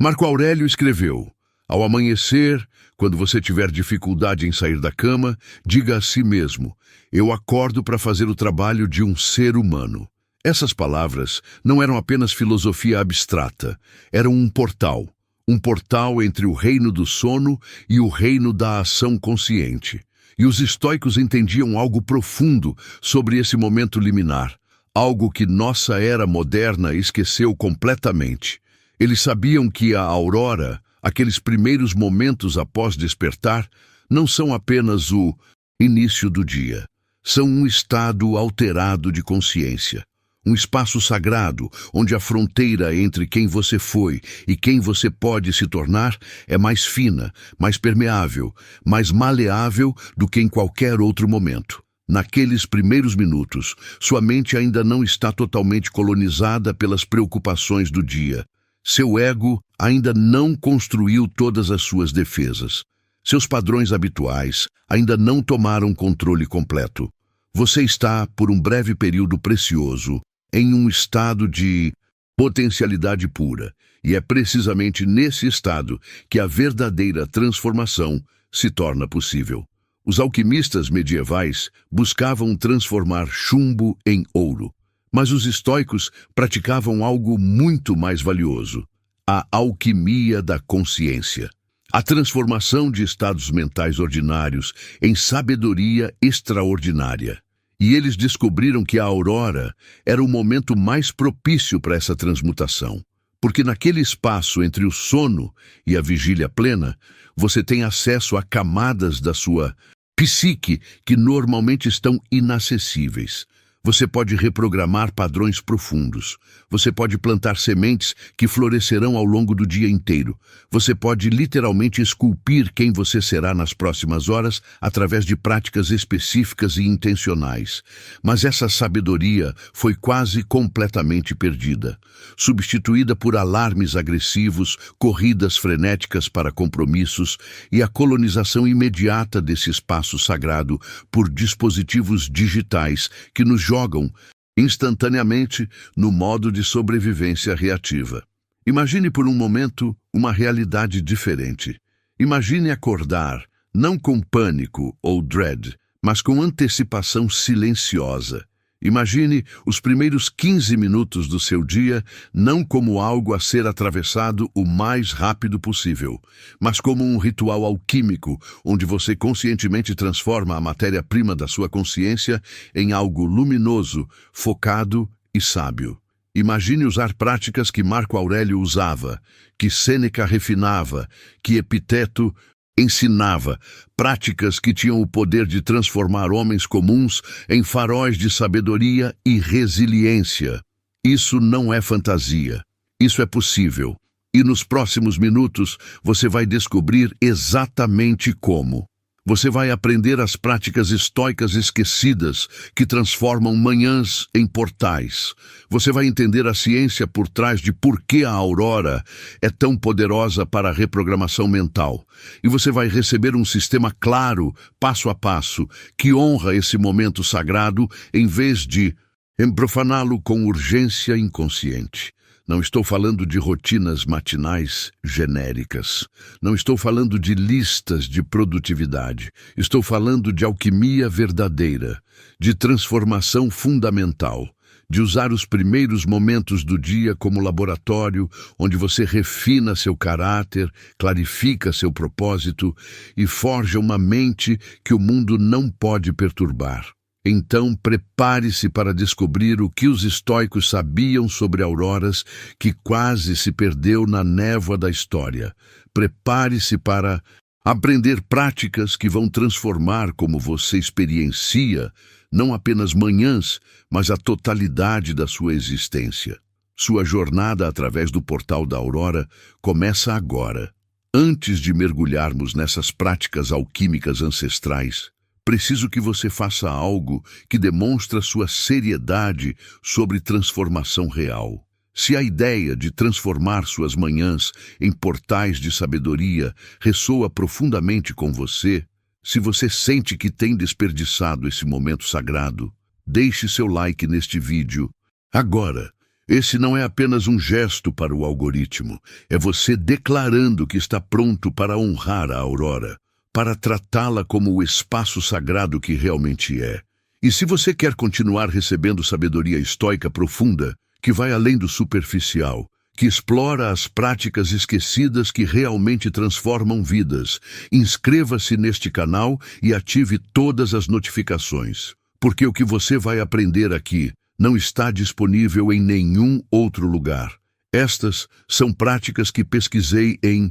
Marco Aurélio escreveu: ao amanhecer, quando você tiver dificuldade em sair da cama, diga a si mesmo: eu acordo para fazer o trabalho de um ser humano. Essas palavras não eram apenas filosofia abstrata, eram um portal entre o reino do sono e o reino da ação consciente. E os estoicos entendiam algo profundo sobre esse momento liminar, algo que nossa era moderna esqueceu completamente. Eles sabiam que a aurora, aqueles primeiros momentos após despertar, não são apenas o início do dia. São um estado alterado de consciência. Um espaço sagrado, onde a fronteira entre quem você foi e quem você pode se tornar é mais fina, mais permeável, mais maleável do que em qualquer outro momento. Naqueles primeiros minutos, sua mente ainda não está totalmente colonizada pelas preocupações do dia. Seu ego ainda não construiu todas as suas defesas. Seus padrões habituais ainda não tomaram controle completo. Você está, por um breve período precioso, em um estado de potencialidade pura, e é precisamente nesse estado que a verdadeira transformação se torna possível. Os alquimistas medievais buscavam transformar chumbo em ouro, mas os estoicos praticavam algo muito mais valioso: a alquimia da consciência. A transformação de estados mentais ordinários em sabedoria extraordinária. E eles descobriram que a aurora era o momento mais propício para essa transmutação, porque naquele espaço entre o sono e a vigília plena, você tem acesso a camadas da sua psique que normalmente estão inacessíveis. Você pode reprogramar padrões profundos. Você pode plantar sementes que florescerão ao longo do dia inteiro. Você pode literalmente esculpir quem você será nas próximas horas através de práticas específicas e intencionais. Mas essa sabedoria foi quase completamente perdida, substituída por alarmes agressivos, corridas frenéticas para compromissos e a colonização imediata desse espaço sagrado por dispositivos digitais que nos jogam instantaneamente no modo de sobrevivência reativa. Imagine por um momento uma realidade diferente. Imagine acordar, não com pânico ou dread, mas com antecipação silenciosa. Imagine os primeiros 15 minutos do seu dia não como algo a ser atravessado o mais rápido possível, mas como um ritual alquímico, onde você conscientemente transforma a matéria-prima da sua consciência em algo luminoso, focado e sábio. Imagine usar práticas que Marco Aurélio usava, que Sêneca refinava, que Epiteto ensinava, práticas que tinham o poder de transformar homens comuns em faróis de sabedoria e resiliência. Isso não é fantasia. Isso é possível. E nos próximos minutos você vai descobrir exatamente como. Você vai aprender as práticas estoicas esquecidas que transformam manhãs em portais. Você vai entender a ciência por trás de por que a aurora é tão poderosa para a reprogramação mental. E você vai receber um sistema claro, passo a passo, que honra esse momento sagrado em vez de profaná-lo com urgência inconsciente. Não estou falando de rotinas matinais genéricas. Não estou falando de listas de produtividade. Estou falando de alquimia verdadeira, de transformação fundamental, de usar os primeiros momentos do dia como laboratório, onde você refina seu caráter, clarifica seu propósito e forja uma mente que o mundo não pode perturbar. Então, prepare-se para descobrir o que os estoicos sabiam sobre auroras que quase se perdeu na névoa da história. Prepare-se para aprender práticas que vão transformar como você experiencia não apenas manhãs, mas a totalidade da sua existência. Sua jornada através do portal da aurora começa agora. Antes de mergulharmos nessas práticas alquímicas ancestrais, preciso que você faça algo que demonstra sua seriedade sobre transformação real. Se a ideia de transformar suas manhãs em portais de sabedoria ressoa profundamente com você, se você sente que tem desperdiçado esse momento sagrado, deixe seu like neste vídeo agora. Esse não é apenas um gesto para o algoritmo, é você declarando que está pronto para honrar a aurora, para tratá-la como o espaço sagrado que realmente é. E se você quer continuar recebendo sabedoria estoica profunda, que vai além do superficial, que explora as práticas esquecidas que realmente transformam vidas, inscreva-se neste canal e ative todas as notificações, porque o que você vai aprender aqui não está disponível em nenhum outro lugar. Estas são práticas que pesquisei em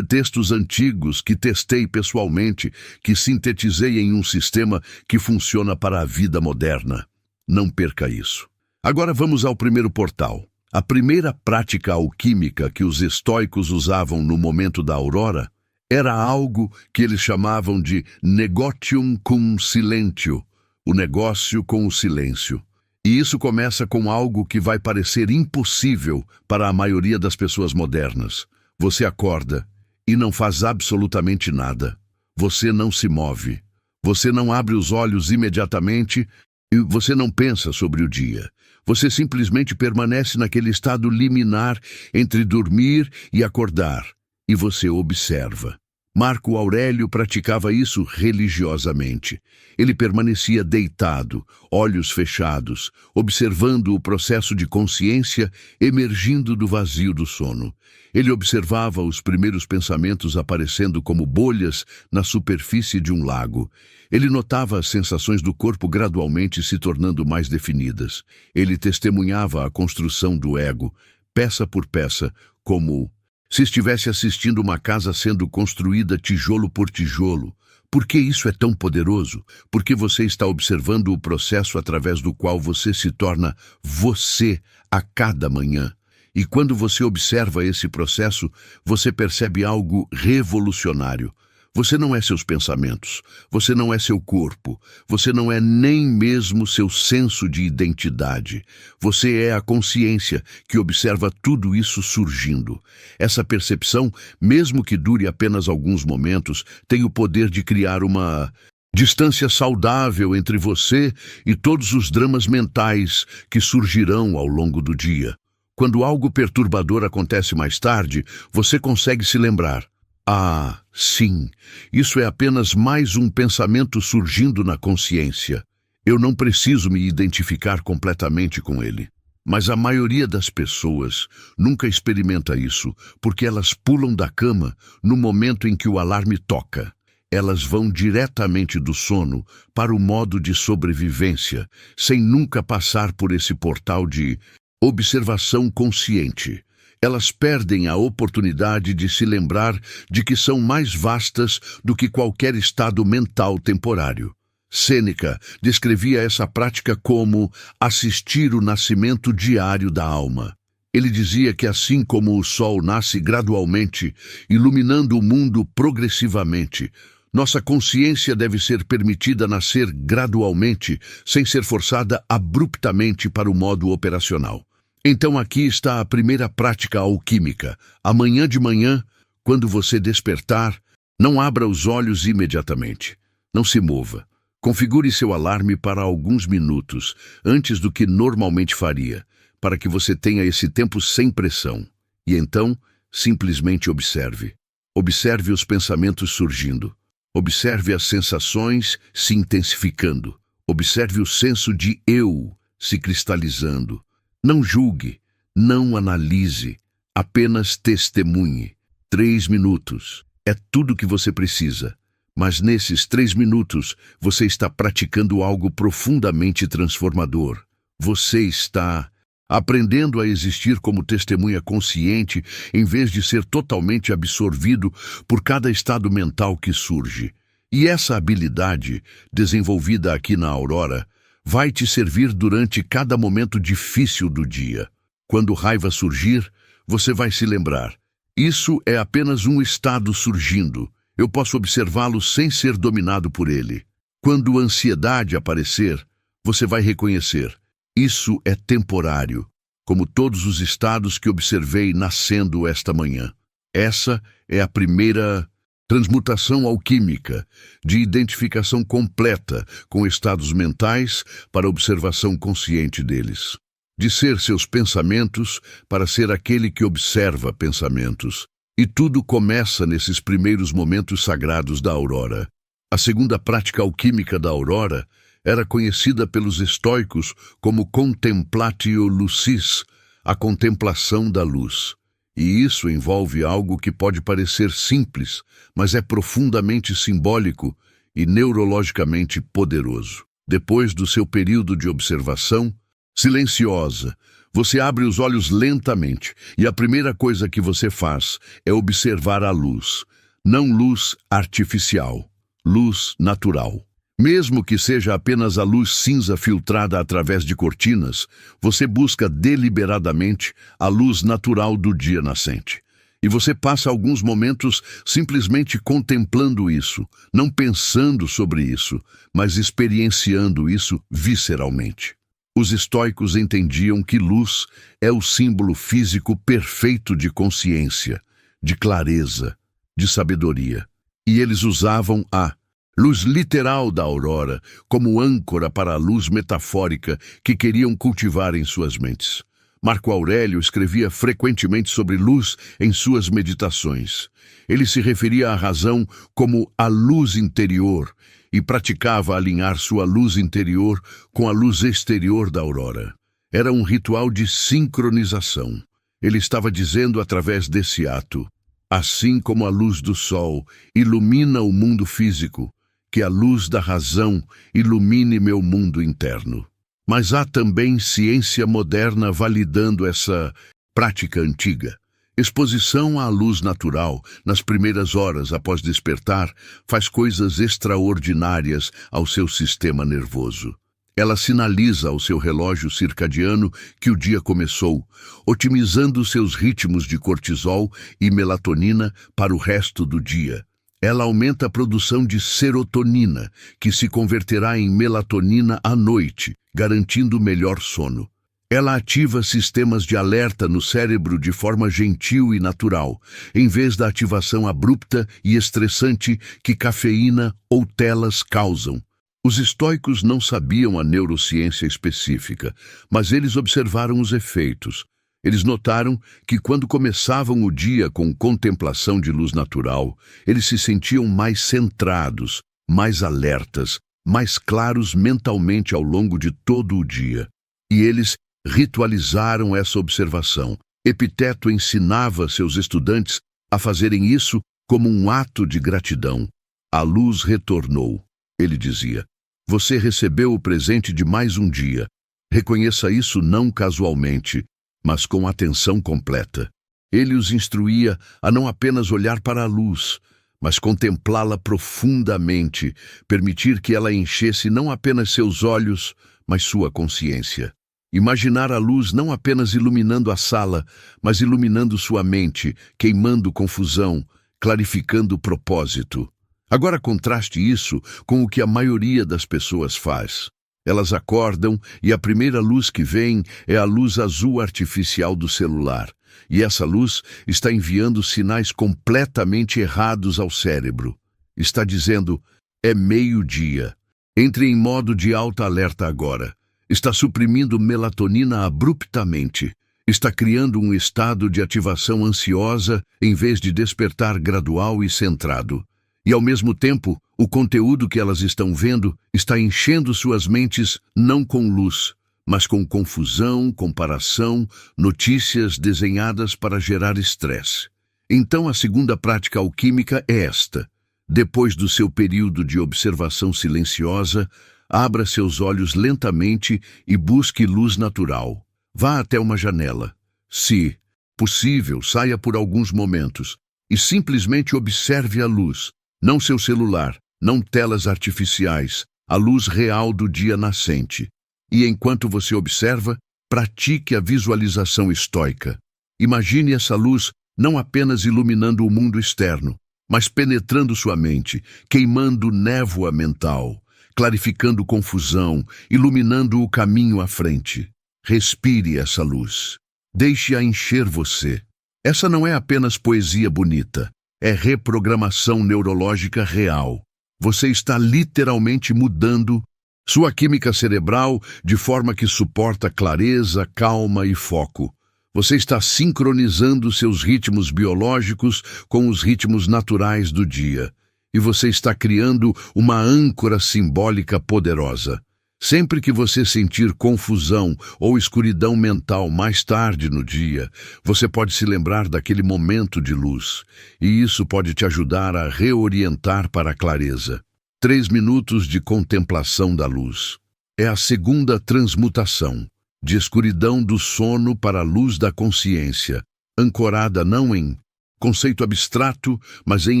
textos antigos, que testei pessoalmente, que sintetizei em um sistema que funciona para a vida moderna. Não perca isso. Agora vamos ao primeiro portal. A primeira prática alquímica que os estoicos usavam no momento da aurora era algo que eles chamavam de negotium cum silentio, o negócio com o silêncio. E isso começa com algo que vai parecer impossível para a maioria das pessoas modernas. Você acorda e não faz absolutamente nada. Você não se move. Você não abre os olhos imediatamente e você não pensa sobre o dia. Você simplesmente permanece naquele estado liminar entre dormir e acordar. E você observa. Marco Aurélio praticava isso religiosamente. Ele permanecia deitado, olhos fechados, observando o processo de consciência emergindo do vazio do sono. Ele observava os primeiros pensamentos aparecendo como bolhas na superfície de um lago. Ele notava as sensações do corpo gradualmente se tornando mais definidas. Ele testemunhava a construção do ego, peça por peça, como se estivesse assistindo uma casa sendo construída tijolo por tijolo. Por que isso é tão poderoso? Porque você está observando o processo através do qual você se torna você a cada manhã. E quando você observa esse processo, você percebe algo revolucionário. Você não é seus pensamentos, você não é seu corpo, você não é nem mesmo seu senso de identidade. Você é a consciência que observa tudo isso surgindo. Essa percepção, mesmo que dure apenas alguns momentos, tem o poder de criar uma distância saudável entre você e todos os dramas mentais que surgirão ao longo do dia. Quando algo perturbador acontece mais tarde, você consegue se lembrar. Ah, sim, isso é apenas mais um pensamento surgindo na consciência. Eu não preciso me identificar completamente com ele. Mas a maioria das pessoas nunca experimenta isso, porque elas pulam da cama no momento em que o alarme toca. Elas vão diretamente do sono para o modo de sobrevivência, sem nunca passar por esse portal de observação consciente. Elas perdem a oportunidade de se lembrar de que são mais vastas do que qualquer estado mental temporário. Sêneca descrevia essa prática como assistir o nascimento diário da alma. Ele dizia que assim como o sol nasce gradualmente, iluminando o mundo progressivamente, nossa consciência deve ser permitida nascer gradualmente, sem ser forçada abruptamente para o modo operacional. Então aqui está a primeira prática alquímica. Amanhã de manhã, quando você despertar, não abra os olhos imediatamente. Não se mova. Configure seu alarme para alguns minutos, antes do que normalmente faria, para que você tenha esse tempo sem pressão. E então, simplesmente observe. Observe os pensamentos surgindo. Observe as sensações se intensificando. Observe o senso de eu se cristalizando. Não julgue, não analise, apenas testemunhe. 3 minutos é tudo que você precisa, mas nesses 3 minutos você está praticando algo profundamente transformador. Você está aprendendo a existir como testemunha consciente em vez de ser totalmente absorvido por cada estado mental que surge. E essa habilidade, desenvolvida aqui na Aurora, vai te servir durante cada momento difícil do dia. Quando raiva surgir, você vai se lembrar. Isso é apenas um estado surgindo. Eu posso observá-lo sem ser dominado por ele. Quando a ansiedade aparecer, você vai reconhecer. Isso é temporário, como todos os estados que observei nascendo esta manhã. Essa é a primeira transmutação alquímica, de identificação completa com estados mentais para observação consciente deles. de ser seus pensamentos para ser aquele que observa pensamentos. E tudo começa nesses primeiros momentos sagrados da aurora. A segunda prática alquímica da aurora era conhecida pelos estoicos como contemplatio lucis, a contemplação da luz. E isso envolve algo que pode parecer simples, mas é profundamente simbólico e neurologicamente poderoso. Depois do seu período de observação silenciosa, você abre os olhos lentamente e a primeira coisa que você faz é observar a luz. Não luz artificial, luz natural. Mesmo que seja apenas a luz cinza filtrada através de cortinas, você busca deliberadamente a luz natural do dia nascente. E você passa alguns momentos simplesmente contemplando isso, não pensando sobre isso, mas experienciando isso visceralmente. Os estoicos entendiam que luz é o símbolo físico perfeito de consciência, de clareza, de sabedoria. E eles usavam a luz literal da aurora como âncora para a luz metafórica que queriam cultivar em suas mentes. Marco Aurélio escrevia frequentemente sobre luz em suas meditações. Ele se referia à razão como a luz interior e praticava alinhar sua luz interior com a luz exterior da aurora. Era um ritual de sincronização. Ele estava dizendo através desse ato: assim como a luz do sol ilumina o mundo físico, que a luz da razão ilumine meu mundo interno. Mas há também ciência moderna validando essa prática antiga. Exposição à luz natural, nas primeiras horas após despertar, faz coisas extraordinárias ao seu sistema nervoso. Ela sinaliza ao seu relógio circadiano que o dia começou, otimizando seus ritmos de cortisol e melatonina para o resto do dia. Ela aumenta a produção de serotonina, que se converterá em melatonina à noite, garantindo melhor sono. Ela ativa sistemas de alerta no cérebro de forma gentil e natural, em vez da ativação abrupta e estressante que cafeína ou telas causam. Os estoicos não sabiam a neurociência específica, mas eles observaram os efeitos. Eles notaram que quando começavam o dia com contemplação de luz natural, eles se sentiam mais centrados, mais alertas, mais claros mentalmente ao longo de todo o dia. E eles ritualizaram essa observação. Epiteto ensinava seus estudantes a fazerem isso como um ato de gratidão. A luz retornou. Ele dizia: você recebeu o presente de mais um dia. Reconheça isso não casualmente, mas com atenção completa. Ele os instruía a não apenas olhar para a luz, mas contemplá-la profundamente, permitir que ela enchesse não apenas seus olhos, mas sua consciência. Imaginar a luz não apenas iluminando a sala, mas iluminando sua mente, queimando confusão, clarificando o propósito. Agora contraste isso com o que a maioria das pessoas faz. Elas acordam e a primeira luz que vem é a luz azul artificial do celular. E essa luz está enviando sinais completamente errados ao cérebro. Está dizendo: é meio-dia. Entre em modo de alta alerta agora. Está suprimindo melatonina abruptamente. Está criando um estado de ativação ansiosa em vez de despertar gradual e centrado. E, ao mesmo tempo, o conteúdo que elas estão vendo está enchendo suas mentes não com luz, mas com confusão, comparação, notícias desenhadas para gerar estresse. Então, a segunda prática alquímica é esta. Depois do seu período de observação silenciosa, abra seus olhos lentamente e busque luz natural. Vá até uma janela. Se possível, saia por alguns momentos e simplesmente observe a luz. Não seu celular, não telas artificiais, a luz real do dia nascente. E enquanto você observa, pratique a visualização estoica. Imagine essa luz não apenas iluminando o mundo externo, mas penetrando sua mente, queimando névoa mental, clarificando confusão, iluminando o caminho à frente. Respire essa luz. Deixe-a encher você. Essa não é apenas poesia bonita. É reprogramação neurológica real. Você está literalmente mudando sua química cerebral de forma que suporta clareza, calma e foco. Você está sincronizando seus ritmos biológicos com os ritmos naturais do dia. E você está criando uma âncora simbólica poderosa. Sempre que você sentir confusão ou escuridão mental mais tarde no dia, você pode se lembrar daquele momento de luz. E isso pode te ajudar a reorientar para a clareza. 3 minutos de contemplação da luz. É a segunda transmutação, de escuridão do sono para a luz da consciência, ancorada não em conceito abstrato, mas em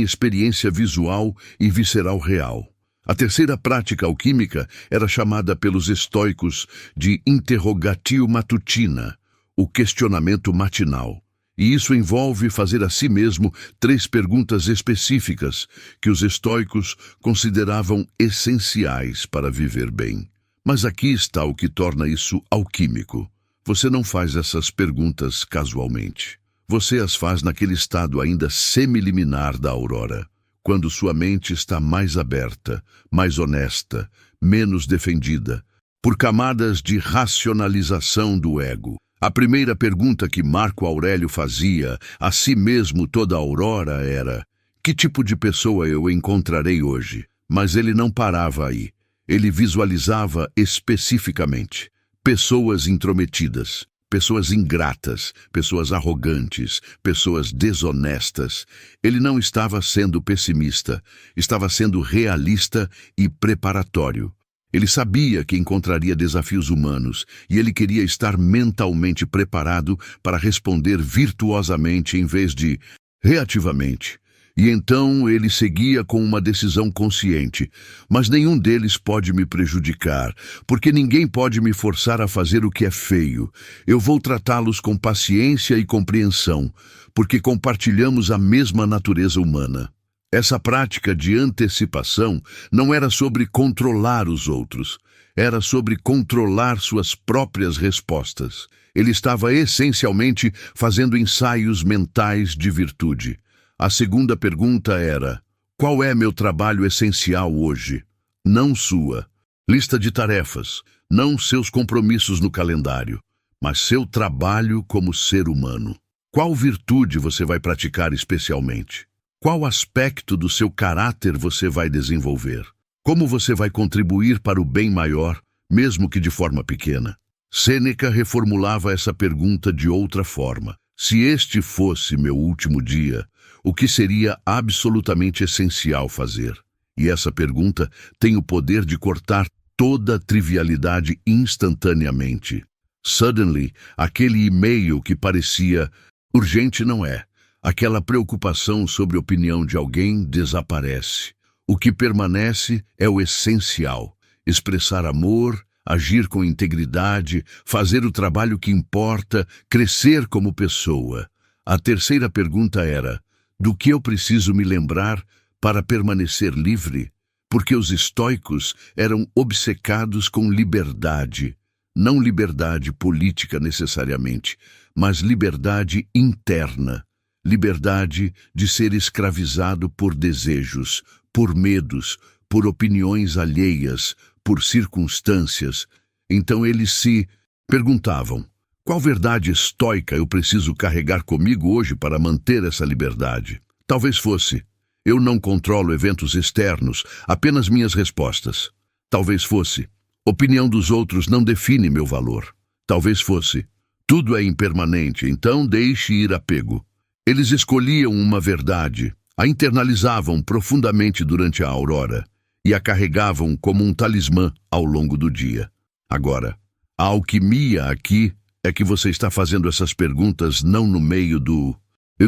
experiência visual e visceral real. A terceira prática alquímica era chamada pelos estoicos de interrogatio matutina, o questionamento matinal. E isso envolve fazer a si mesmo 3 perguntas específicas que os estoicos consideravam essenciais para viver bem. Mas aqui está o que torna isso alquímico. Você não faz essas perguntas casualmente. Você as faz naquele estado ainda semiliminar da aurora, quando sua mente está mais aberta, mais honesta, menos defendida, por camadas de racionalização do ego. A primeira pergunta que Marco Aurélio fazia a si mesmo toda a aurora era: que tipo de pessoa eu encontrarei hoje? Mas ele não parava aí. Ele visualizava especificamente pessoas intrometidas, pessoas ingratas, pessoas arrogantes, pessoas desonestas. Ele não estava sendo pessimista, estava sendo realista e preparatório. Ele sabia que encontraria desafios humanos e ele queria estar mentalmente preparado para responder virtuosamente em vez de reativamente. E então ele seguia com uma decisão consciente. Mas nenhum deles pode me prejudicar, porque ninguém pode me forçar a fazer o que é feio. Eu vou tratá-los com paciência e compreensão, porque compartilhamos a mesma natureza humana. Essa prática de antecipação não era sobre controlar os outros, era sobre controlar suas próprias respostas. Ele estava essencialmente fazendo ensaios mentais de virtude. A segunda pergunta era: qual é meu trabalho essencial hoje? Não sua lista de tarefas, não seus compromissos no calendário, mas seu trabalho como ser humano. Qual virtude você vai praticar especialmente? Qual aspecto do seu caráter você vai desenvolver? Como você vai contribuir para o bem maior, mesmo que de forma pequena? Sêneca reformulava essa pergunta de outra forma. Se este fosse meu último dia, o que seria absolutamente essencial fazer? E essa pergunta tem o poder de cortar toda trivialidade instantaneamente. Suddenly, aquele e-mail que parecia urgente não é. Aquela preocupação sobre a opinião de alguém desaparece. O que permanece é o essencial: expressar amor, agir com integridade, fazer o trabalho que importa, crescer como pessoa. A terceira pergunta era: do que eu preciso me lembrar para permanecer livre? Porque os estoicos eram obcecados com liberdade. Não liberdade política necessariamente, mas liberdade interna. Liberdade de ser escravizado por desejos, por medos, por opiniões alheias, por circunstâncias. Então eles se perguntavam: qual verdade estoica eu preciso carregar comigo hoje para manter essa liberdade? Talvez fosse: eu não controlo eventos externos, apenas minhas respostas. Talvez fosse: opinião dos outros não define meu valor. Talvez fosse: tudo é impermanente, então deixe ir apego. Eles escolhiam uma verdade, a internalizavam profundamente durante a aurora e a carregavam como um talismã ao longo do dia. Agora, a alquimia aqui é que você está fazendo essas perguntas não no meio do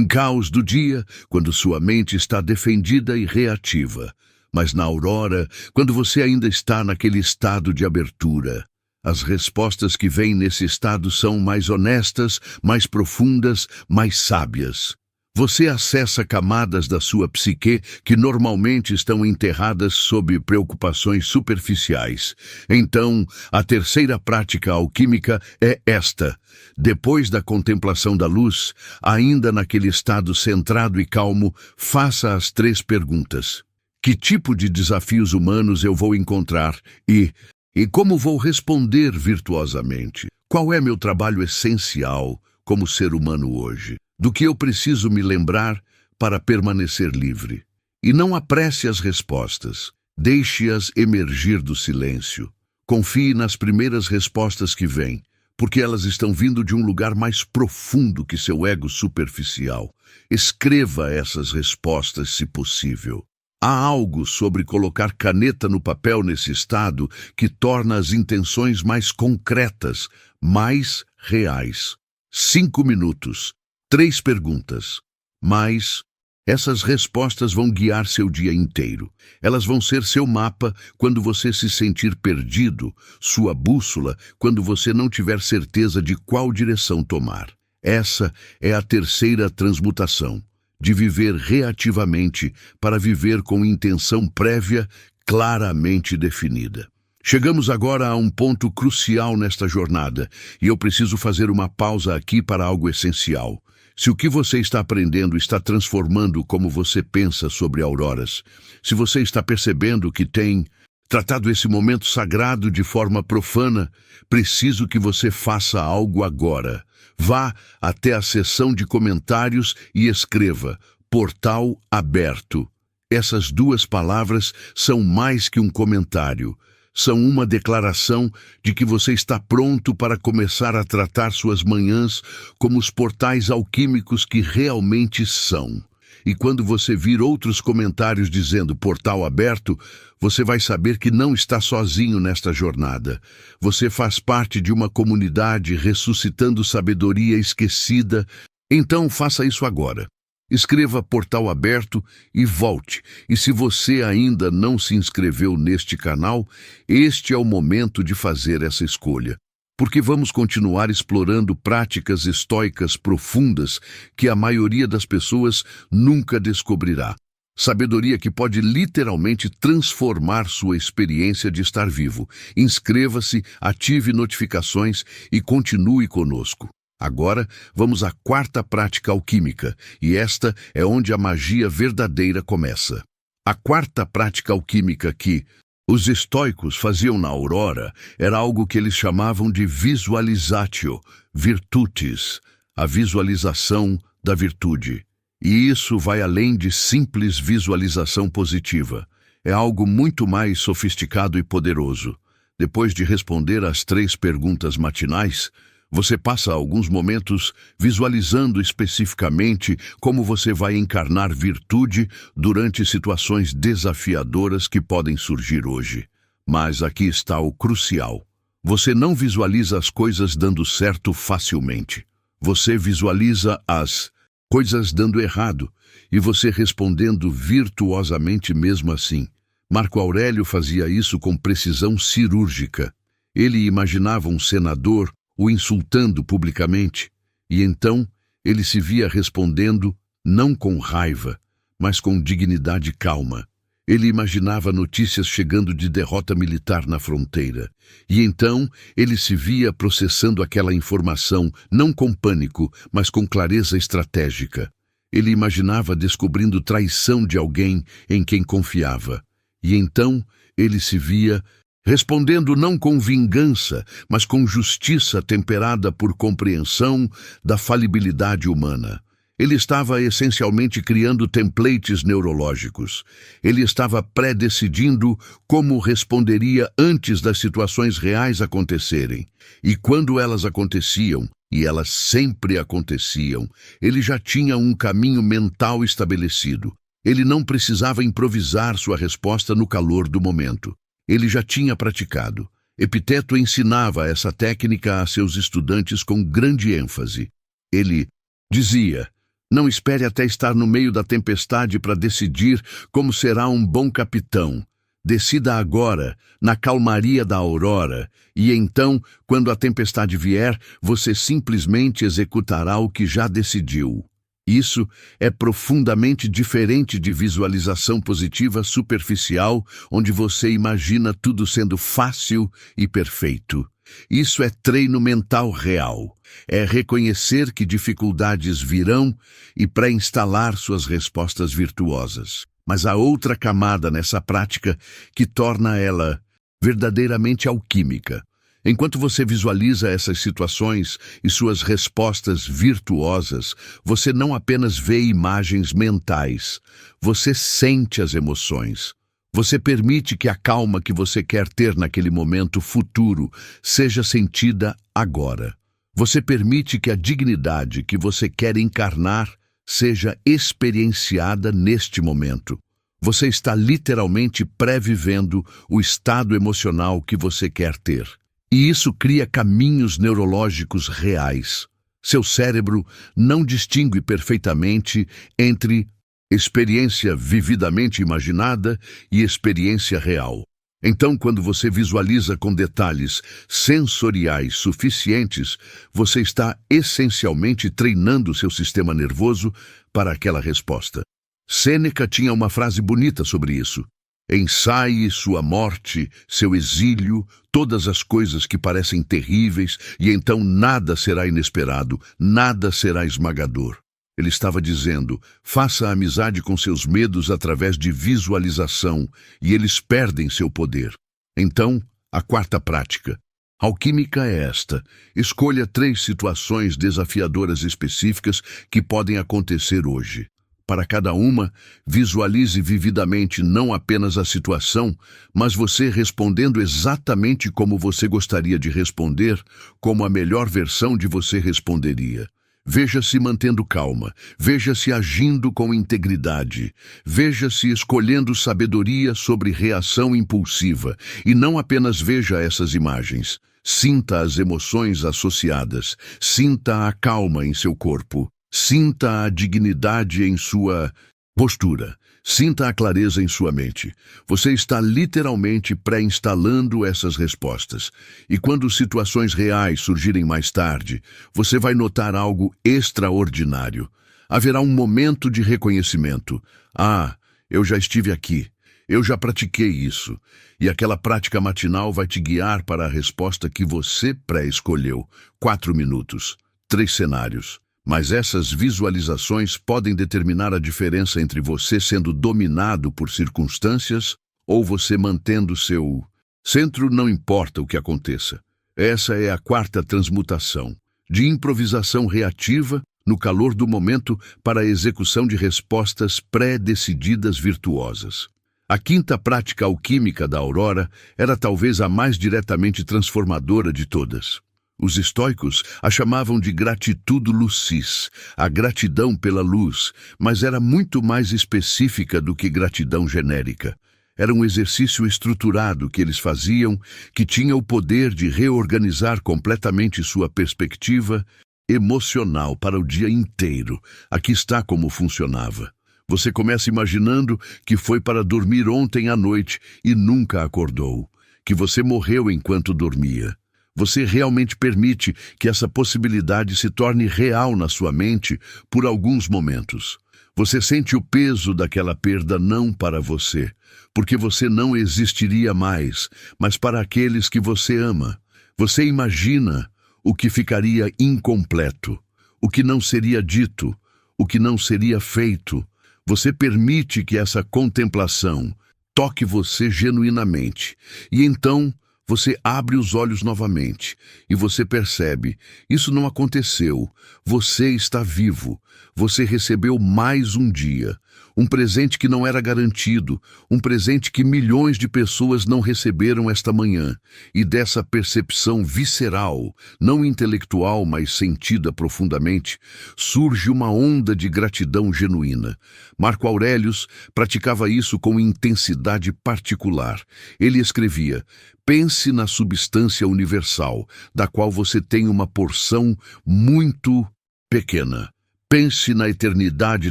caos do dia, quando sua mente está defendida e reativa, mas na aurora, quando você ainda está naquele estado de abertura. As respostas que vêm nesse estado são mais honestas, mais profundas, mais sábias. Você acessa camadas da sua psique que normalmente estão enterradas sob preocupações superficiais. Então, a terceira prática alquímica é esta. Depois da contemplação da luz, ainda naquele estado centrado e calmo, faça as 3 perguntas. Que tipo de desafios humanos eu vou encontrar? E E como vou responder virtuosamente? Qual é meu trabalho essencial como ser humano hoje? Do que eu preciso me lembrar para permanecer livre? E não apresse as respostas. Deixe-as emergir do silêncio. Confie nas primeiras respostas que vêm, porque elas estão vindo de um lugar mais profundo que seu ego superficial. Escreva essas respostas, se possível. Há algo sobre colocar caneta no papel nesse estado que torna as intenções mais concretas, mais reais. 5 minutos, 3 perguntas. Mas essas respostas vão guiar seu dia inteiro. Elas vão ser seu mapa quando você se sentir perdido, sua bússola quando você não tiver certeza de qual direção tomar. Essa é a terceira transmutação, de viver reativamente para viver com intenção prévia claramente definida. Chegamos agora a um ponto crucial nesta jornada, e eu preciso fazer uma pausa aqui para algo essencial. Se o que você está aprendendo está transformando como você pensa sobre auroras, se você está percebendo que tem tratado esse momento sagrado de forma profana, preciso que você faça algo agora. Vá até a seção de comentários e escreva "Portal aberto". Essas 2 palavras são mais que um comentário. São uma declaração de que você está pronto para começar a tratar suas manhãs como os portais alquímicos que realmente são. E quando você vir outros comentários dizendo "portal aberto", você vai saber que não está sozinho nesta jornada. Você faz parte de uma comunidade ressuscitando sabedoria esquecida. Então faça isso agora. Escreva "portal aberto" e volte. E se você ainda não se inscreveu neste canal, este é o momento de fazer essa escolha. Porque vamos continuar explorando práticas estoicas profundas que a maioria das pessoas nunca descobrirá. Sabedoria que pode literalmente transformar sua experiência de estar vivo. Inscreva-se, ative notificações e continue conosco. Agora, vamos à 4ª prática alquímica, e esta é onde a magia verdadeira começa. A 4ª prática alquímica que os estoicos faziam na aurora era algo que eles chamavam de visualizatio virtutis, a visualização da virtude. E isso vai além de simples visualização positiva. É algo muito mais sofisticado e poderoso. Depois de responder às 3 perguntas matinais, você passa alguns momentos visualizando especificamente como você vai encarnar virtude durante situações desafiadoras que podem surgir hoje. Mas aqui está o crucial. Você não visualiza as coisas dando certo facilmente. Você visualiza as coisas dando errado e você respondendo virtuosamente mesmo assim. Marco Aurélio fazia isso com precisão cirúrgica. Ele imaginava um senador o insultando publicamente, e então ele se via respondendo não com raiva, mas com dignidade e calma. Ele imaginava notícias chegando de derrota militar na fronteira, e então ele se via processando aquela informação não com pânico, mas com clareza estratégica. Ele imaginava descobrindo traição de alguém em quem confiava, e então ele se via respondendo não com vingança, mas com justiça temperada por compreensão da falibilidade humana. Ele estava essencialmente criando templates neurológicos. Ele estava pré-decidindo como responderia antes das situações reais acontecerem. E quando elas aconteciam, e elas sempre aconteciam, ele já tinha um caminho mental estabelecido. Ele não precisava improvisar sua resposta no calor do momento. Ele já tinha praticado. Epiteto ensinava essa técnica a seus estudantes com grande ênfase. Ele dizia: "Não espere até estar no meio da tempestade para decidir como será um bom capitão. Decida agora, na calmaria da aurora, e então, quando a tempestade vier, você simplesmente executará o que já decidiu." Isso é profundamente diferente de visualização positiva superficial, onde você imagina tudo sendo fácil e perfeito. Isso é treino mental real. É reconhecer que dificuldades virão e pré-instalar suas respostas virtuosas. Mas há outra camada nessa prática que torna ela verdadeiramente alquímica. Enquanto você visualiza essas situações e suas respostas virtuosas, você não apenas vê imagens mentais, você sente as emoções. Você permite que a calma que você quer ter naquele momento futuro seja sentida agora. Você permite que a dignidade que você quer encarnar seja experienciada neste momento. Você está literalmente pré-vivendo o estado emocional que você quer ter. E isso cria caminhos neurológicos reais. Seu cérebro não distingue perfeitamente entre experiência vividamente imaginada e experiência real. Então, quando você visualiza com detalhes sensoriais suficientes, você está essencialmente treinando seu sistema nervoso para aquela resposta. Sêneca tinha uma frase bonita sobre isso. Ensaie sua morte, seu exílio, todas as coisas que parecem terríveis, e então nada será inesperado, nada será esmagador. Ele estava dizendo, faça amizade com seus medos através de visualização, e eles perdem seu poder. Então, a quarta prática. Alquímica é esta. Escolha 3 situações desafiadoras específicas que podem acontecer hoje. Para cada uma, visualize vividamente não apenas a situação, mas você respondendo exatamente como você gostaria de responder, como a melhor versão de você responderia. Veja-se mantendo calma, veja-se agindo com integridade, veja-se escolhendo sabedoria sobre reação impulsiva, e não apenas veja essas imagens. Sinta as emoções associadas, sinta a calma em seu corpo. Sinta a dignidade em sua postura. Sinta a clareza em sua mente. Você está literalmente pré-instalando essas respostas. E quando situações reais surgirem mais tarde, você vai notar algo extraordinário. Haverá um momento de reconhecimento. Ah, eu já estive aqui. Eu já pratiquei isso. E aquela prática matinal vai te guiar para a resposta que você pré-escolheu. 4 minutos. 3 cenários. Mas essas visualizações podem determinar a diferença entre você sendo dominado por circunstâncias ou você mantendo seu centro, não importa o que aconteça. Essa é a quarta transmutação, de improvisação reativa no calor do momento para a execução de respostas pré-decididas virtuosas. A quinta prática alquímica da Aurora era talvez a mais diretamente transformadora de todas. Os estoicos a chamavam de gratitudo lucis, a gratidão pela luz, mas era muito mais específica do que gratidão genérica. Era um exercício estruturado que eles faziam, que tinha o poder de reorganizar completamente sua perspectiva emocional para o dia inteiro. Aqui está como funcionava. Você começa imaginando que foi para dormir ontem à noite e nunca acordou, que você morreu enquanto dormia. Você realmente permite que essa possibilidade se torne real na sua mente por alguns momentos. Você sente o peso daquela perda não para você, porque você não existiria mais, mas para aqueles que você ama. Você imagina o que ficaria incompleto, o que não seria dito, o que não seria feito. Você permite que essa contemplação toque você genuinamente. E então você abre os olhos novamente e você percebe, isso não aconteceu, você está vivo, você recebeu mais um dia, um presente que não era garantido, um presente que milhões de pessoas não receberam esta manhã, e dessa percepção visceral, não intelectual, mas sentida profundamente, surge uma onda de gratidão genuína. Marco Aurelius praticava isso com intensidade particular. Ele escrevia: pense na substância universal, da qual você tem uma porção muito pequena. Pense na eternidade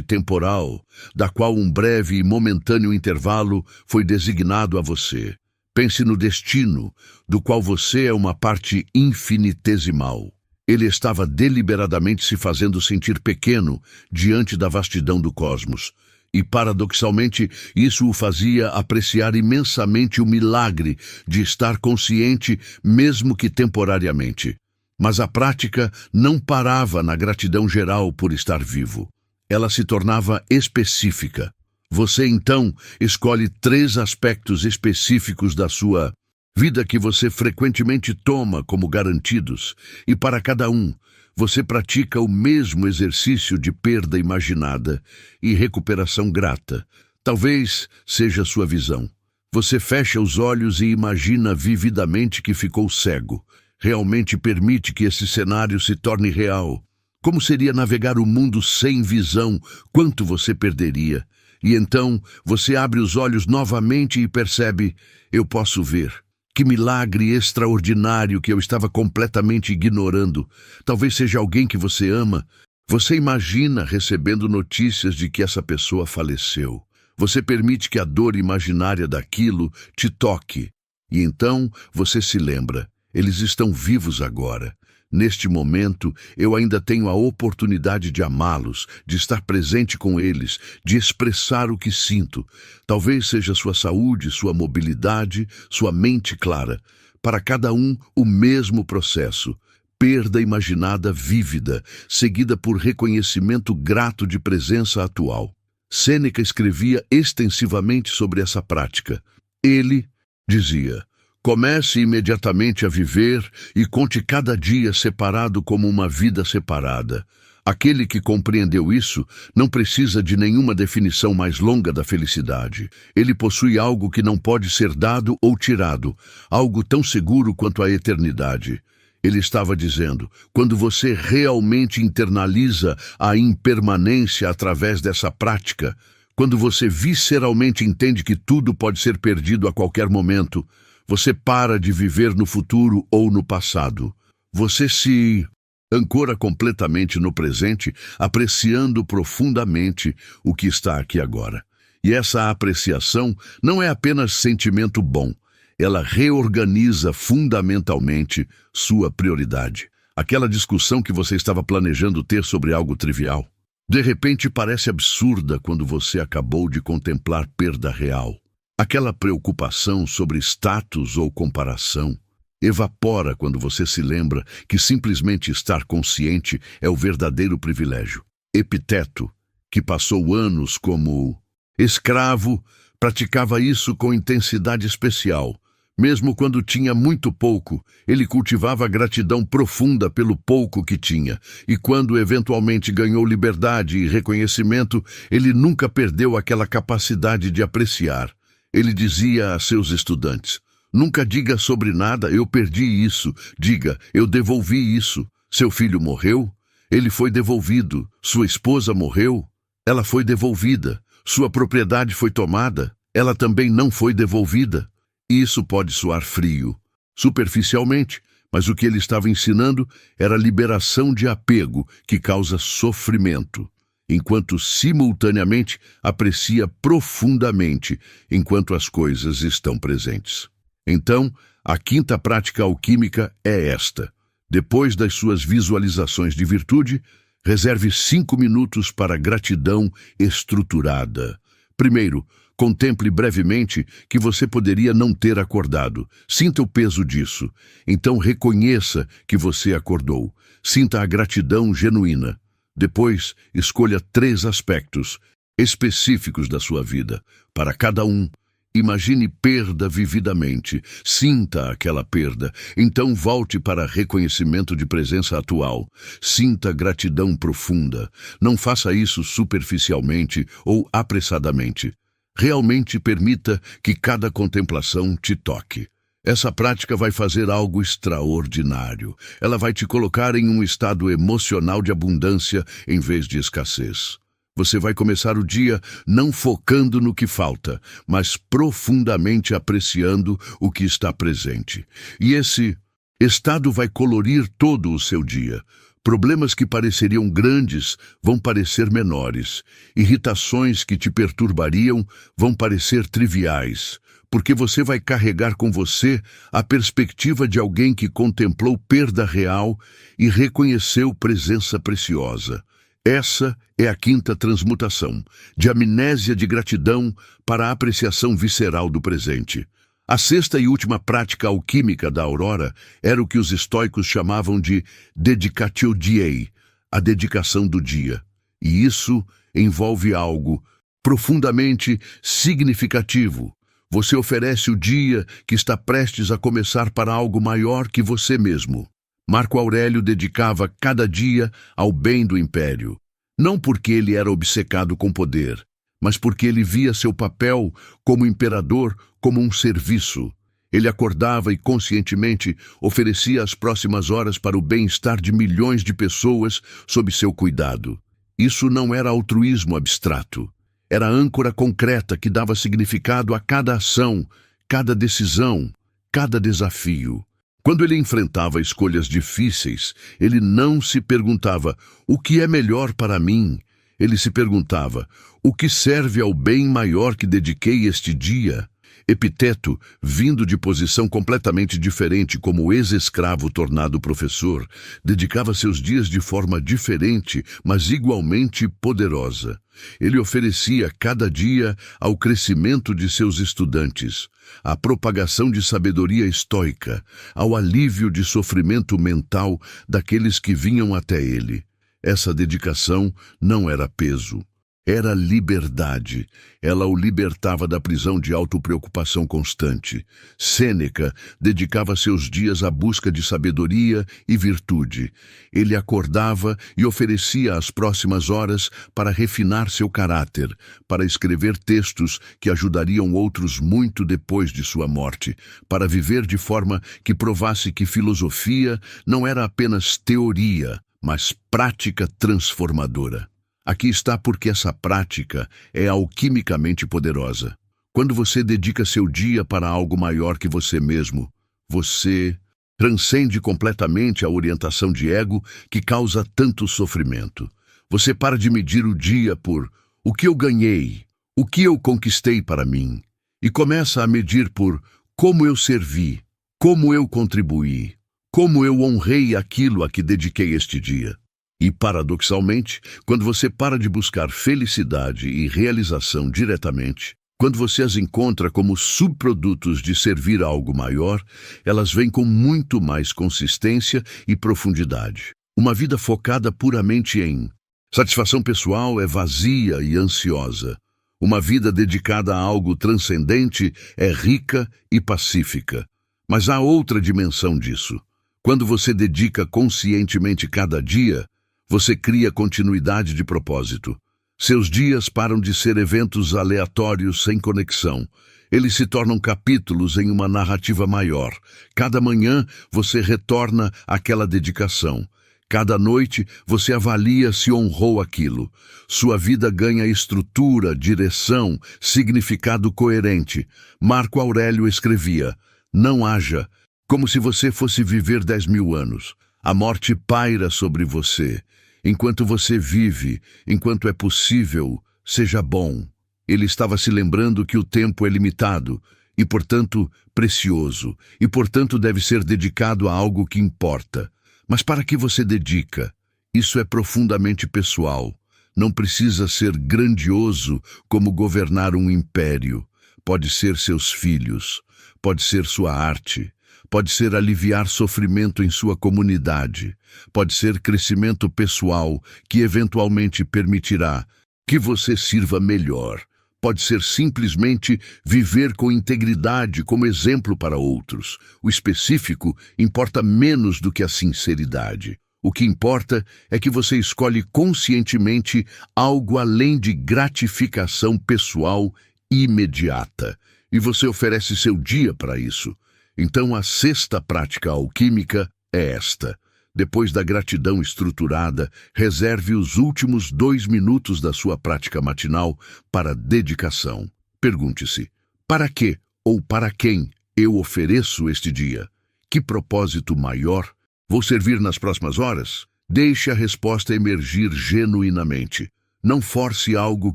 temporal, da qual um breve e momentâneo intervalo foi designado a você. Pense no destino, do qual você é uma parte infinitesimal. Ele estava deliberadamente se fazendo sentir pequeno diante da vastidão do cosmos. E, paradoxalmente, isso o fazia apreciar imensamente o milagre de estar consciente, mesmo que temporariamente. Mas a prática não parava na gratidão geral por estar vivo. Ela se tornava específica. Você, então, escolhe 3 aspectos específicos da sua vida que você frequentemente toma como garantidos, e para cada um, você pratica o mesmo exercício de perda imaginada e recuperação grata. Talvez seja sua visão. Você fecha os olhos e imagina vividamente que ficou cego. Realmente permite que esse cenário se torne real. Como seria navegar o mundo sem visão? Quanto você perderia? E então você abre os olhos novamente e percebe: eu posso ver. Que milagre extraordinário que eu estava completamente ignorando. Talvez seja alguém que você ama. Você imagina recebendo notícias de que essa pessoa faleceu. Você permite que a dor imaginária daquilo te toque. E então você se lembra: eles estão vivos agora. Neste momento, eu ainda tenho a oportunidade de amá-los, de estar presente com eles, de expressar o que sinto. Talvez seja sua saúde, sua mobilidade, sua mente clara. Para cada um, o mesmo processo. Perda imaginada vívida, seguida por reconhecimento grato de presença atual. Sêneca escrevia extensivamente sobre essa prática. Ele dizia: comece imediatamente a viver e conte cada dia separado como uma vida separada. Aquele que compreendeu isso não precisa de nenhuma definição mais longa da felicidade. Ele possui algo que não pode ser dado ou tirado, algo tão seguro quanto a eternidade. Ele estava dizendo: quando você realmente internaliza a impermanência através dessa prática, quando você visceralmente entende que tudo pode ser perdido a qualquer momento, você para de viver no futuro ou no passado. Você se ancora completamente no presente, apreciando profundamente o que está aqui agora. E essa apreciação não é apenas sentimento bom. Ela reorganiza fundamentalmente sua prioridade. Aquela discussão que você estava planejando ter sobre algo trivial, de repente parece absurda quando você acabou de contemplar perda real. Aquela preocupação sobre status ou comparação evapora quando você se lembra que simplesmente estar consciente é o verdadeiro privilégio. Epiteto, que passou anos como escravo, praticava isso com intensidade especial. Mesmo quando tinha muito pouco, ele cultivava gratidão profunda pelo pouco que tinha. E quando eventualmente ganhou liberdade e reconhecimento, ele nunca perdeu aquela capacidade de apreciar. Ele dizia a seus estudantes: nunca diga sobre nada, eu perdi isso. Diga, eu devolvi isso. Seu filho morreu? Ele foi devolvido. Sua esposa morreu? Ela foi devolvida. Sua propriedade foi tomada? Ela também não foi devolvida. Isso pode soar frio, superficialmente, mas o que ele estava ensinando era liberação de apego que causa sofrimento, enquanto simultaneamente aprecia profundamente enquanto as coisas estão presentes. Então, a quinta prática alquímica é esta. Depois das suas visualizações de virtude, reserve 5 minutos para gratidão estruturada. Primeiro, contemple brevemente que você poderia não ter acordado. Sinta o peso disso. Então reconheça que você acordou. Sinta a gratidão genuína. Depois, escolha 3 aspectos específicos da sua vida. Para cada um, imagine perda vividamente. Sinta aquela perda. Então volte para reconhecimento de presença atual. Sinta gratidão profunda. Não faça isso superficialmente ou apressadamente. Realmente permita que cada contemplação te toque. Essa prática vai fazer algo extraordinário. Ela vai te colocar em um estado emocional de abundância em vez de escassez. Você vai começar o dia não focando no que falta, mas profundamente apreciando o que está presente. E esse estado vai colorir todo o seu dia. Problemas que pareceriam grandes vão parecer menores. Irritações que te perturbariam vão parecer triviais, porque você vai carregar com você a perspectiva de alguém que contemplou perda real e reconheceu presença preciosa. Essa é a quinta transmutação, de amnésia de gratidão para a apreciação visceral do presente. A sexta e última prática alquímica da aurora era o que os estoicos chamavam de dedicatio diei, a dedicação do dia. E isso envolve algo profundamente significativo, Você oferece o dia que está prestes a começar para algo maior que você mesmo. Marco Aurélio dedicava cada dia ao bem do império, não porque ele era obcecado com poder, mas porque ele via seu papel como imperador como um serviço. Ele acordava e conscientemente oferecia as próximas horas para o bem-estar de milhões de pessoas sob seu cuidado. Isso não era altruísmo abstrato. Era âncora concreta que dava significado a cada ação, cada decisão, cada desafio. Quando ele enfrentava escolhas difíceis, ele não se perguntava: o que é melhor para mim? Ele se perguntava: o que serve ao bem maior que dediquei este dia? Epiteto, vindo de posição completamente diferente como ex-escravo tornado professor, dedicava seus dias de forma diferente, mas igualmente poderosa. Ele oferecia cada dia ao crescimento de seus estudantes, à propagação de sabedoria estoica, ao alívio de sofrimento mental daqueles que vinham até ele. Essa dedicação não era peso. Era liberdade. Ela o libertava da prisão de autopreocupação constante. Sêneca dedicava seus dias à busca de sabedoria e virtude. Ele acordava e oferecia as próximas horas para refinar seu caráter, para escrever textos que ajudariam outros muito depois de sua morte, para viver de forma que provasse que filosofia não era apenas teoria, mas prática transformadora. Aqui está porque essa prática é alquimicamente poderosa. Quando você dedica seu dia para algo maior que você mesmo, você transcende completamente a orientação de ego que causa tanto sofrimento. Você para de medir o dia por o que eu ganhei, o que eu conquistei para mim, e começa a medir por como eu servi, como eu contribuí, como eu honrei aquilo a que dediquei este dia. E, paradoxalmente, quando você para de buscar felicidade e realização diretamente, quando você as encontra como subprodutos de servir a algo maior, elas vêm com muito mais consistência e profundidade. Uma vida focada puramente em satisfação pessoal é vazia e ansiosa. Uma vida dedicada a algo transcendente é rica e pacífica. Mas há outra dimensão disso. Quando você dedica conscientemente cada dia, você cria continuidade de propósito. Seus dias param de ser eventos aleatórios sem conexão. Eles se tornam capítulos em uma narrativa maior. Cada manhã você retorna àquela dedicação. Cada noite você avalia se honrou aquilo. Sua vida ganha estrutura, direção, significado coerente. Marco Aurélio escrevia: não haja como se você fosse viver 10.000 anos. A morte paira sobre você. Enquanto você vive, enquanto é possível, seja bom. Ele estava se lembrando que o tempo é limitado e, portanto, precioso, e, portanto, deve ser dedicado a algo que importa. Mas para que você dedica? Isso é profundamente pessoal. Não precisa ser grandioso como governar um império. Pode ser seus filhos, pode ser sua arte. Pode ser aliviar sofrimento em sua comunidade. Pode ser crescimento pessoal que eventualmente permitirá que você sirva melhor. Pode ser simplesmente viver com integridade como exemplo para outros. O específico importa menos do que a sinceridade. O que importa é que você escolhe conscientemente algo além de gratificação pessoal imediata. E você oferece seu dia para isso. Então a sexta prática alquímica é esta. Depois da gratidão estruturada, reserve os últimos 2 minutos da sua prática matinal para dedicação. Pergunte-se: para que ou para quem eu ofereço este dia? Que propósito maior vou servir nas próximas horas? Deixe a resposta emergir genuinamente. Não force algo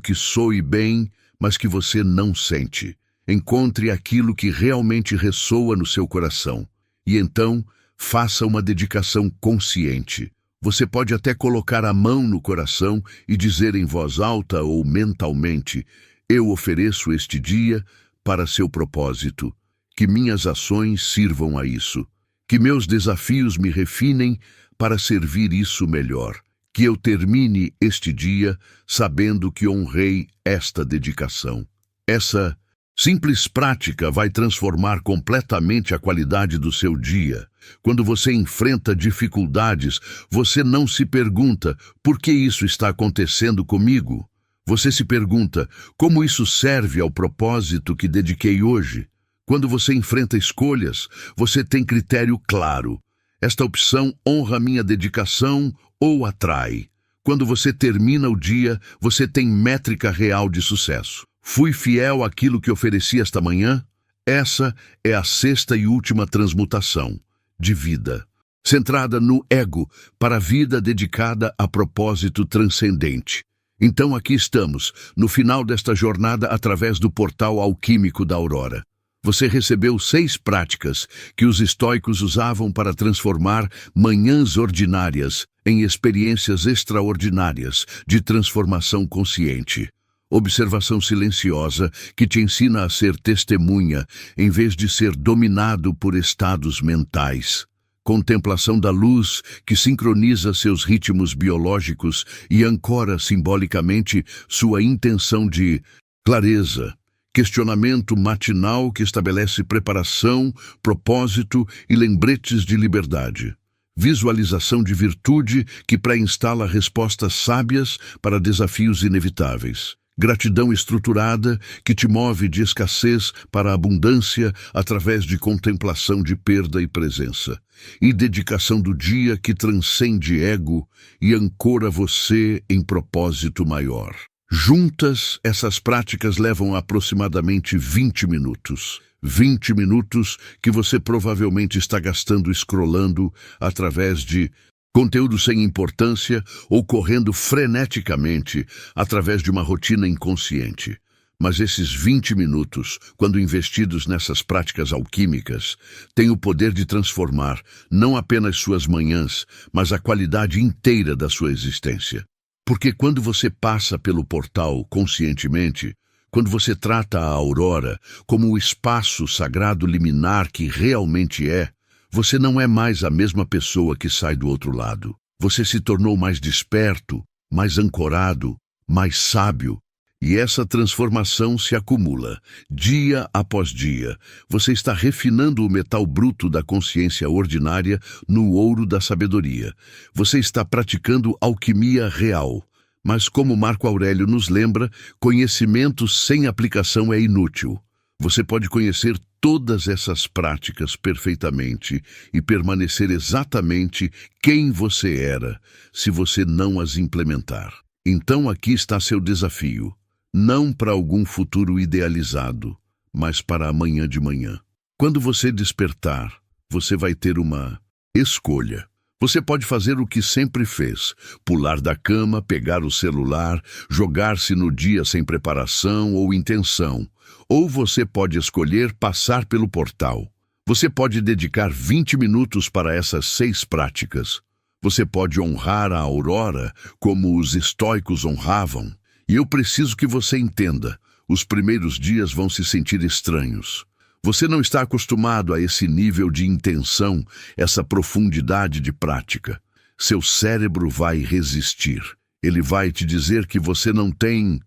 que soe bem, mas que você não sente. Encontre aquilo que realmente ressoa no seu coração. E então, faça uma dedicação consciente. Você pode até colocar a mão no coração e dizer em voz alta ou mentalmente: eu ofereço este dia para seu propósito. Que minhas ações sirvam a isso. Que meus desafios me refinem para servir isso melhor. Que eu termine este dia sabendo que honrei esta dedicação. Essa Simples prática vai transformar completamente a qualidade do seu dia. Quando você enfrenta dificuldades, você não se pergunta: por que isso está acontecendo comigo? Você se pergunta: como isso serve ao propósito que dediquei hoje? Quando você enfrenta escolhas, você tem critério claro. Esta opção honra minha dedicação ou atrai? Quando você termina o dia, você tem métrica real de sucesso. Fui fiel àquilo que ofereci esta manhã? Essa é a sexta e última transmutação de vida, centrada no ego, para a vida dedicada a propósito transcendente. Então aqui estamos, no final desta jornada através do portal alquímico da Aurora. Você recebeu 6 práticas que os estoicos usavam para transformar manhãs ordinárias em experiências extraordinárias de transformação consciente. Observação silenciosa que te ensina a ser testemunha em vez de ser dominado por estados mentais. Contemplação da luz que sincroniza seus ritmos biológicos e ancora simbolicamente sua intenção de clareza. Questionamento matinal que estabelece preparação, propósito e lembretes de liberdade. Visualização de virtude que pré-instala respostas sábias para desafios inevitáveis. Gratidão estruturada que te move de escassez para a abundância através de contemplação de perda e presença. E dedicação do dia que transcende ego e ancora você em propósito maior. Juntas, essas práticas levam aproximadamente 20 minutos. 20 minutos que você provavelmente está gastando scrollando através de conteúdo sem importância ou correndo freneticamente através de uma rotina inconsciente. Mas esses 20 minutos, quando investidos nessas práticas alquímicas, têm o poder de transformar não apenas suas manhãs, mas a qualidade inteira da sua existência. Porque quando você passa pelo portal conscientemente, quando você trata a Aurora como o espaço sagrado liminar que realmente é, você não é mais a mesma pessoa que sai do outro lado. Você se tornou mais desperto, mais ancorado, mais sábio. E essa transformação se acumula, dia após dia. Você está refinando o metal bruto da consciência ordinária no ouro da sabedoria. Você está praticando alquimia real. Mas como Marco Aurélio nos lembra, conhecimento sem aplicação é inútil. Você pode conhecer todas essas práticas perfeitamente e permanecer exatamente quem você era, se você não as implementar. Então aqui está seu desafio. Não para algum futuro idealizado, mas para amanhã de manhã. Quando você despertar, você vai ter uma escolha. Você pode fazer o que sempre fez, pular da cama, pegar o celular, jogar-se no dia sem preparação ou intenção. Ou você pode escolher passar pelo portal. Você pode dedicar 20 minutos para essas 6 práticas. Você pode honrar a Aurora como os estoicos honravam. E eu preciso que você entenda, os primeiros dias vão se sentir estranhos. Você não está acostumado a esse nível de intenção, essa profundidade de prática. Seu cérebro vai resistir. Ele vai te dizer que você não tem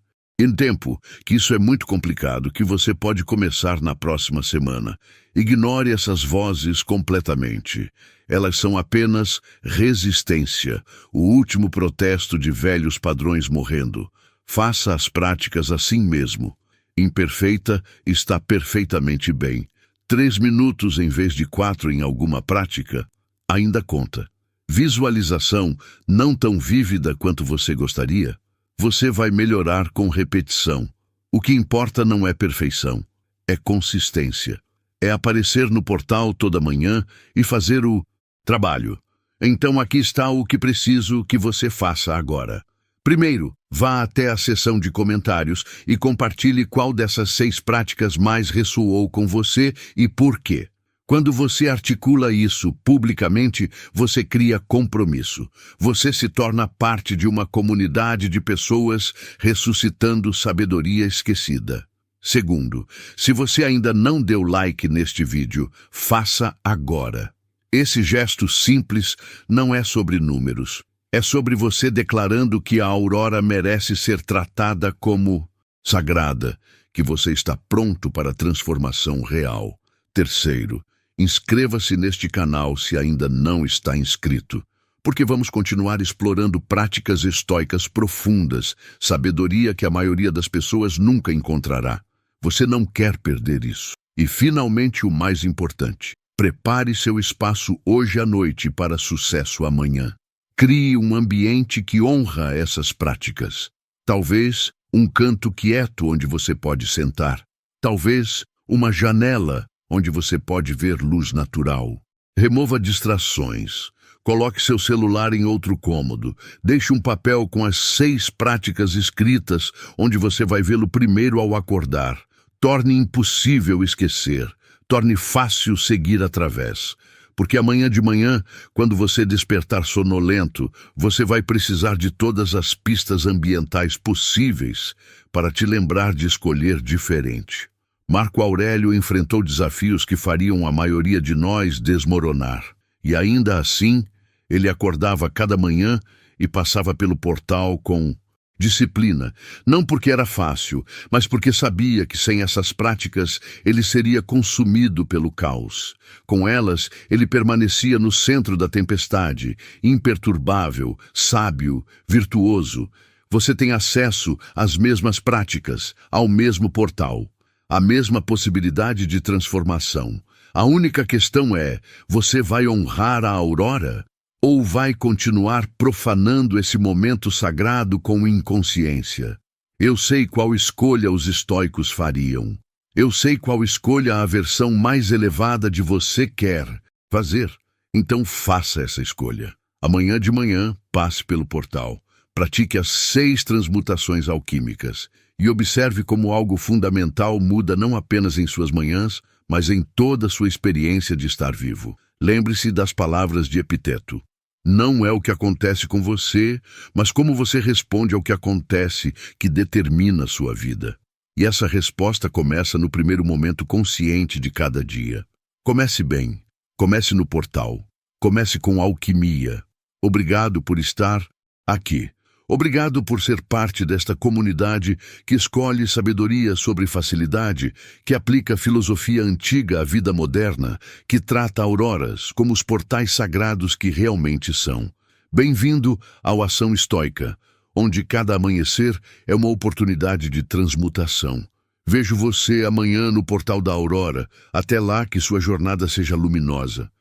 tempo, que isso é muito complicado, que você pode começar na próxima semana. Ignore essas vozes completamente. Elas são apenas resistência, o último protesto de velhos padrões morrendo. Faça as práticas assim mesmo. Imperfeita está perfeitamente bem. 3 minutos em vez de 4 em alguma prática ainda conta. Visualização não tão vívida quanto você gostaria. Você vai melhorar com repetição. O que importa não é perfeição, é consistência. É aparecer no portal toda manhã e fazer o trabalho. Então aqui está o que preciso que você faça agora. Primeiro, vá até a seção de comentários e compartilhe qual dessas 6 práticas mais ressoou com você e por quê. Quando você articula isso publicamente, você cria compromisso. Você se torna parte de uma comunidade de pessoas ressuscitando sabedoria esquecida. Segundo, se você ainda não deu like neste vídeo, faça agora. Esse gesto simples não é sobre números. É sobre você declarando que a Aurora merece ser tratada como sagrada, que você está pronto para a transformação real. Terceiro, inscreva-se neste canal se ainda não está inscrito, porque vamos continuar explorando práticas estoicas profundas, sabedoria que a maioria das pessoas nunca encontrará. Você não quer perder isso. E, finalmente, o mais importante, prepare seu espaço hoje à noite para sucesso amanhã. Crie um ambiente que honra essas práticas. Talvez um canto quieto onde você pode sentar. Talvez uma janela onde você pode ver luz natural. Remova distrações. Coloque seu celular em outro cômodo. Deixe um papel com as 6 práticas escritas, onde você vai vê-lo primeiro ao acordar. Torne impossível esquecer. Torne fácil seguir através. Porque amanhã de manhã, quando você despertar sonolento, você vai precisar de todas as pistas ambientais possíveis para te lembrar de escolher diferente. Marco Aurélio enfrentou desafios que fariam a maioria de nós desmoronar. E ainda assim, ele acordava cada manhã e passava pelo portal com disciplina, não porque era fácil, mas porque sabia que sem essas práticas ele seria consumido pelo caos. Com elas, ele permanecia no centro da tempestade, imperturbável, sábio, virtuoso. Você tem acesso às mesmas práticas, ao mesmo portal, à mesma possibilidade de transformação. A única questão é, você vai honrar a aurora? Ou vai continuar profanando esse momento sagrado com inconsciência? Eu sei qual escolha os estoicos fariam. Eu sei qual escolha a versão mais elevada de você quer fazer. Então faça essa escolha. Amanhã de manhã, passe pelo portal. Pratique as 6 transmutações alquímicas e observe como algo fundamental muda não apenas em suas manhãs, mas em toda a sua experiência de estar vivo. Lembre-se das palavras de Epiteto. Não é o que acontece com você, mas como você responde ao que acontece que determina a sua vida. E essa resposta começa no primeiro momento consciente de cada dia. Comece bem. Comece no portal. Comece com alquimia. Obrigado por estar aqui. Obrigado por ser parte desta comunidade que escolhe sabedoria sobre facilidade, que aplica filosofia antiga à vida moderna, que trata auroras como os portais sagrados que realmente são. Bem-vindo ao Ação Estoica, onde cada amanhecer é uma oportunidade de transmutação. Vejo você amanhã no portal da aurora. Até lá, que sua jornada seja luminosa.